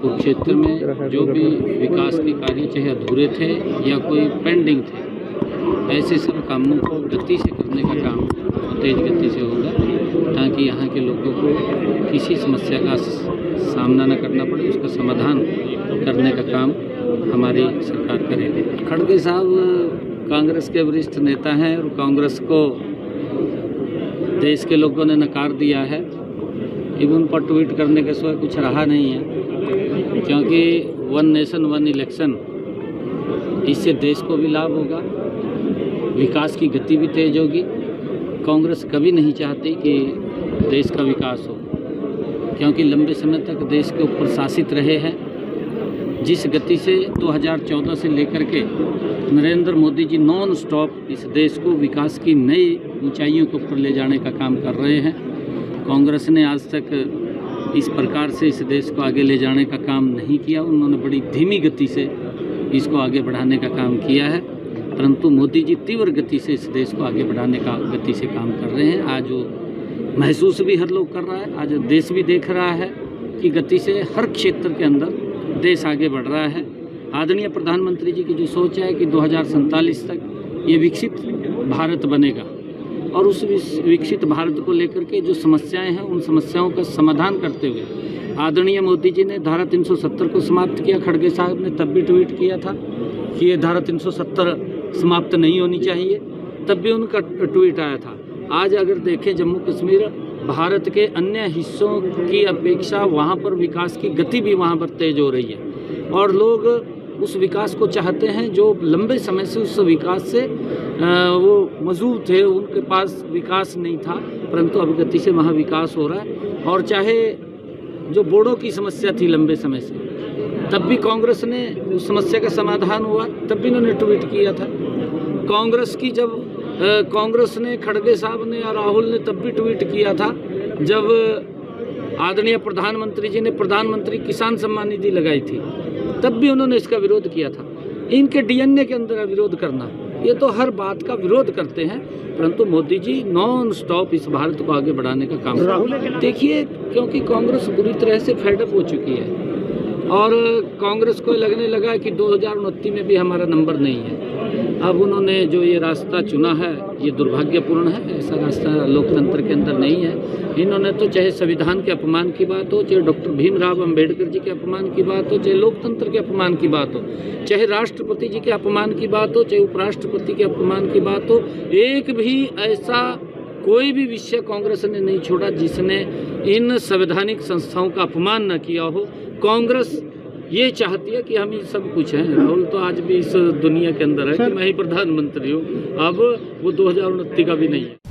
कुरुक्षेत्र में जो भी विकास के कार्य चाहे अधूरे थे या कोई पेंडिंग थे, ऐसे सब कामों को गति से करने का काम तेज गति से होगा, ताकि यहाँ के लोगों को किसी समस्या का सामना न करना पड़े, उसका समाधान करने का काम हमारी सरकार करेगी। खड़गे साहब कांग्रेस के वरिष्ठ नेता हैं और कांग्रेस को देश के लोगों ने नकार दिया है। अब उन पर ट्वीट करने के सिवा कुछ रहा नहीं है, क्योंकि वन नेशन वन इलेक्शन, इससे देश को भी लाभ होगा, विकास की गति भी तेज होगी। कांग्रेस कभी नहीं चाहती कि देश का विकास हो, क्योंकि लंबे समय तक देश के ऊपर शासित रहे हैं। जिस गति से 2014 से लेकर के नरेंद्र मोदी जी नॉन स्टॉप इस देश को विकास की नई ऊंचाइयों के ऊपर ले जाने का काम कर रहे हैं, कांग्रेस ने आज तक इस प्रकार से इस देश को आगे ले जाने का काम नहीं किया। उन्होंने बड़ी धीमी गति से इसको आगे बढ़ाने का काम किया है, परंतु मोदी जी तीव्र गति से इस देश को आगे बढ़ाने का गति से काम कर रहे हैं। आज वो महसूस भी हर लोग कर रहा है, आज देश भी देख रहा है कि गति से हर क्षेत्र के अंदर देश आगे बढ़ रहा है। आदरणीय प्रधानमंत्री जी की जो सोच है कि 2047 तक ये विकसित भारत बनेगा, और उस विकसित भारत को लेकर के जो समस्याएं हैं उन समस्याओं का समाधान करते हुए आदरणीय मोदी जी ने धारा 370 को समाप्त किया। खड़गे साहब ने तब भी ट्वीट किया था कि ये धारा 370 समाप्त नहीं होनी चाहिए, तब भी उनका ट्वीट आया था। आज अगर देखें जम्मू कश्मीर भारत के अन्य हिस्सों की अपेक्षा वहाँ पर विकास की गति भी वहाँ पर तेज हो रही है, और लोग उस विकास को चाहते हैं जो लंबे समय से उस विकास से वो मजबूत थे, उनके पास विकास नहीं था, परंतु अब गति से वहाँ विकास हो रहा है। और चाहे जो बोडो की समस्या थी लंबे समय से, तब भी कांग्रेस ने उस समस्या का समाधान हुआ, तब भी उन्होंने ट्वीट किया था। कांग्रेस की जब कांग्रेस ने, खड़गे साहब ने या राहुल ने तब भी ट्वीट किया था जब आदरणीय प्रधानमंत्री जी ने प्रधानमंत्री किसान सम्मान निधि लगाई थी, तब भी उन्होंने इसका विरोध किया था। इनके डीएनए के अंदर विरोध करना, ये तो हर बात का विरोध करते हैं, परंतु मोदी जी नॉन स्टॉप इस भारत को आगे बढ़ाने का काम कर। देखिए, क्योंकि कांग्रेस बुरी तरह से फेडअप हो चुकी है और कांग्रेस को लगने लगा कि 2029 में भी हमारा नंबर नहीं है। अब उन्होंने जो ये रास्ता चुना है ये दुर्भाग्यपूर्ण है, ऐसा रास्ता लोकतंत्र के अंदर नहीं है। इन्होंने तो चाहे संविधान के अपमान की बात हो, चाहे डॉक्टर भीमराव अंबेडकर जी के अपमान की बात हो, चाहे लोकतंत्र के अपमान की बात हो, चाहे राष्ट्रपति जी के अपमान की बात हो, चाहे उपराष्ट्रपति के अपमान की बात हो, एक भी ऐसा कोई भी विषय कांग्रेस ने नहीं छोड़ा जिसने इन संवैधानिक संस्थाओं का अपमान न किया हो। कांग्रेस ये चाहती है कि हम ही सब कुछ हैं। राहुल तो आज भी इस दुनिया के अंदर है कि मैं ही प्रधानमंत्री हूँ, अब वो 2029 का भी नहीं है।